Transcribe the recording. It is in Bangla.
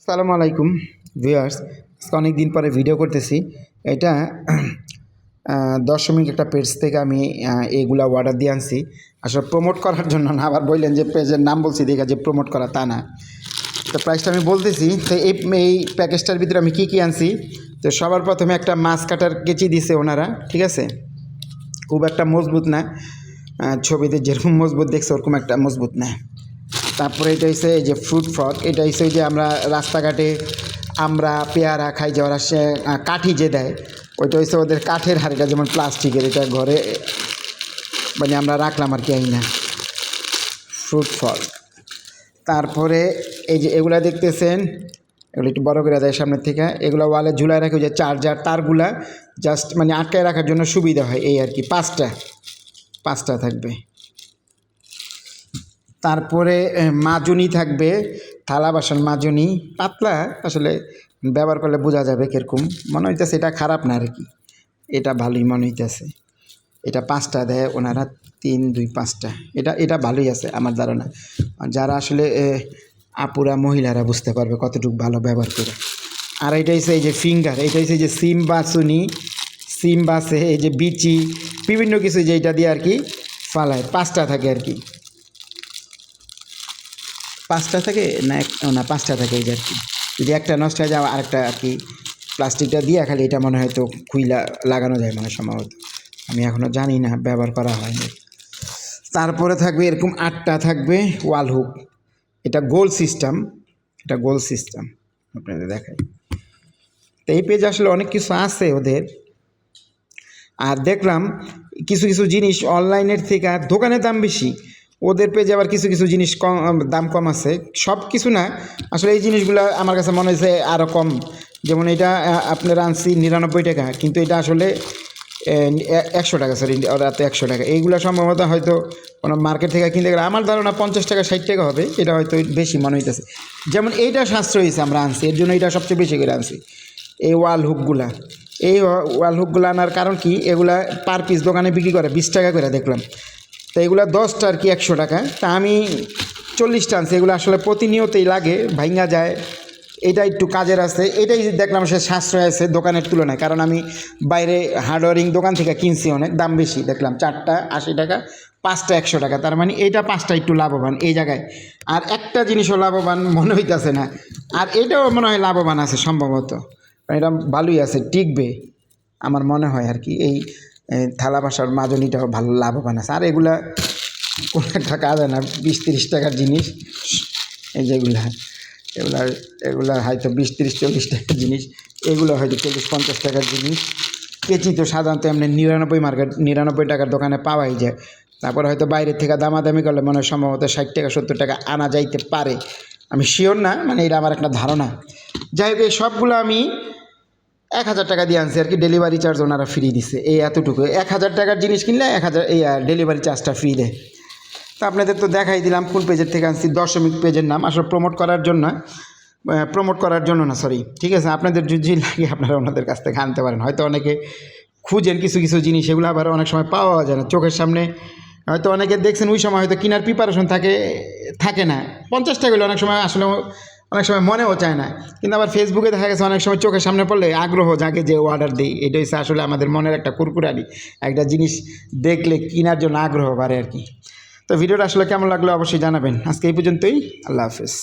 আসসালামু আলাইকুম ভিউয়ার্স, আজকে অনেক দিন পরে ভিডিও করতেছি। এটা দশমিক একটা পেজ থেকে আমি এইগুলা অর্ডার দিয়ে আনছি। আসলে প্রমোট করার জন্য না, আবার বললেন যে পেজের নাম বলছি দেখা যে প্রমোট করা, তা না। তো প্রাইসটা আমি বলতেছি। তো এই প্যাকেজটার ভিতরে আমি কী আনছি। তো সবার প্রথমে একটা মাছ কাটার কেচি দিছে ওনারা, ঠিক আছে। খুব একটা মজবুত না, ছবিতে যেরকম মজবুত দেখছে ওরকম একটা মজবুত না। তারপরে এটা হচ্ছে এই যে ফ্রুট ফ্রক, এটা হচ্ছে যে আমরা রাস্তাঘাটে আমরা পেয়ারা খাই যে ওরা সে কাঠি যে দেয়, ওইটা হচ্ছে ওদের কাঠের হাড়িটা, যেমন প্লাস্টিকের, এটা ঘরে মানে আমরা রাখলাম আর কি, এই না ফ্রুট ফল। তারপরে এই যে এগুলা দেখতেছেন, এগুলো একটু বড় করে দেয় সামনের থেকে, এগুলো ওয়ালে ঝুলায় রাখে, যে চার্জার তারগুলা জাস্ট মানে আটকায় রাখার জন্য সুবিধা হয় এই আর কি। পাঁচটা থাকবে। তারপরে মাজুনি থাকবে, থালা বাসন মাজুনি, পাতলা, আসলে ব্যবহার করলে বোঝা যাবে কীরকম। মনে হইতেছে এটা খারাপ না আর কি, এটা ভালোই মনে হইতেছে। এটা 5টা দেয় ওনারা, 3, 2, 5টা। এটা ভালোই আছে আমার ধারণা। যারা আসলে আপুরা মহিলারা বুঝতে পারবে কতটুকু ভালো ব্যবহার করে। আর এটা হচ্ছে এই যে ফিঙ্গার, এটা হচ্ছে যে সিম বাছুনি, সিম বাসে এই যে বিচি বিভিন্ন কিছু, যে এটা দিয়ে আর কি ফালায়। 5টা থাকে আর কি, 5টা থাকে না 5টা থাকে এই যে আর কি। যদি একটা নষ্ট হয়ে যায় আরেকটা আর কি প্লাস্টিকটা দিয়ে খালি এটা মনে হয় তো খুইলা লাগানো যায় মানে সম্ভবত, আমি এখনও জানি না, ব্যবহার করা হয়নি। তারপরে থাকবে এরকম 8টা থাকবে ওয়াল হুক, এটা গোল সিস্টেম, আপনাদের দেখাই। তো এই পেজে আসলে অনেক কিছু আছে ওদের। আর দেখলাম কিছু জিনিস অনলাইনের থেকে দোকানের দাম বেশি, ওদের পেজে আবার কিছু জিনিস দাম কম আছে। সব কিছু না, আসলে এই জিনিসগুলো আমার কাছে মনে হয়েছে আরও কম। যেমন এটা আপনার আনছি 99 টাকা, কিন্তু এটা আসলে 100 টাকা, সরি ওরা তো 100 টাকা। এইগুলো সম্ভবত হয়তো কোনো মার্কেট থেকে কিনতে গেলে আমার ধারণা 50 টাকা 60 টাকা হবে, এটা হয়তো বেশি মনে হইতেছে। যেমন এইটা সাশ্রয় হয়েছে, আমরা আনছি এর জন্য এটা সবচেয়ে বেশি করে আনছি। এই ওয়াল হুকগুলা, আনার কারণ কি, এগুলা পার পিস দোকানে বিক্রি করে 20 টাকা করে দেখলাম। তো এগুলো 10টা আর কি 100 টাকা। তা আমি 40টা আনছি। এগুলো আসলে প্রতিনিয়তই লাগে, ভাঙ্গা যায়, এটা একটু কাজের আছে। এটাই দেখলাম সে সাশ্রয় আছে দোকানের তুলনায়, কারণ আমি বাইরে হার্ডওয়ারিং দোকান থেকে কিনছি, অনেক দাম বেশি দেখলাম। 4টা 80 টাকা, 5টা 100 টাকা, তার মানে এইটা 5টা একটু লাভবান এই জায়গায়। আর একটা জিনিসও লাভবান মনে হইতেছে না, আর এটাও মনে হয় লাভবান আছে সম্ভবত, এটা ভালোই আছে, টিকবে আমার মনে হয় আর কি। এই থালা বাসার মাজনিটাও ভালো লাভবান আছে। আর এগুলা কোনো একটা কাজে না, 20-30 টাকার জিনিস এই এগুলা হয়তো 20-30-40 টাকার জিনিস, এগুলো হয়তো 40-50 টাকার জিনিস। কেচি তো সাধারণত এমনি 99 টাকার দোকানে পাওয়াই যায়। তারপর হয়তো বাইরের থেকে দামাদামি করলে মনে হয় সম্ভবত 60 টাকা 70 টাকা আনা যাইতে পারে, আমি শিওর না, মানে এটা আমার একটা ধারণা। যাই হোক, এই সবগুলো আমি 1000 টাকা দিয়ে আনছি আর কি, ডেলিভারি চার্জ ওনারা ফ্রি দিছে, এই এতটুকু। 1000 টাকার জিনিস কিনলে 1000 এই ডেলিভারি চার্জটা ফ্রি দেয়। তো আপনাদের তো দেখাই দিলাম কোন পেজের থেকে আনছি। দশমিক পেজের নাম, আসলে প্রমোট করার জন্য না, সরি, ঠিক আছে। আপনাদের যদি লাগে আপনারা ওনাদের কাছ থেকে আনতে পারেন। হয়তো অনেকে খুঁজেন কিছু জিনিস, এগুলো আবার অনেক সময় পাওয়া যায় না চোখের সামনে। হয়তো অনেকে দেখছেন ওই সময় হয়তো কেনার প্রিপারেশন থাকে না। 50 টাকা হলে অনেক সময় আসলে অনেক সময় মনেও চায় না, কিন্তু আবার ফেসবুকে দেখা গেছে অনেক সময় চোখের সামনে পড়লে আগ্রহ জাগে যে অর্ডার দিই। এটা হচ্ছে আসলে আমাদের মনের একটা কুরকুরানি, একটা জিনিস দেখলে কেনার জন্য আগ্রহ বাড়ে আর কি। তো ভিডিওটা আসলে কেমন লাগলো অবশ্যই জানাবেন। আজকে এই পর্যন্তই, আল্লাহ হাফেজ।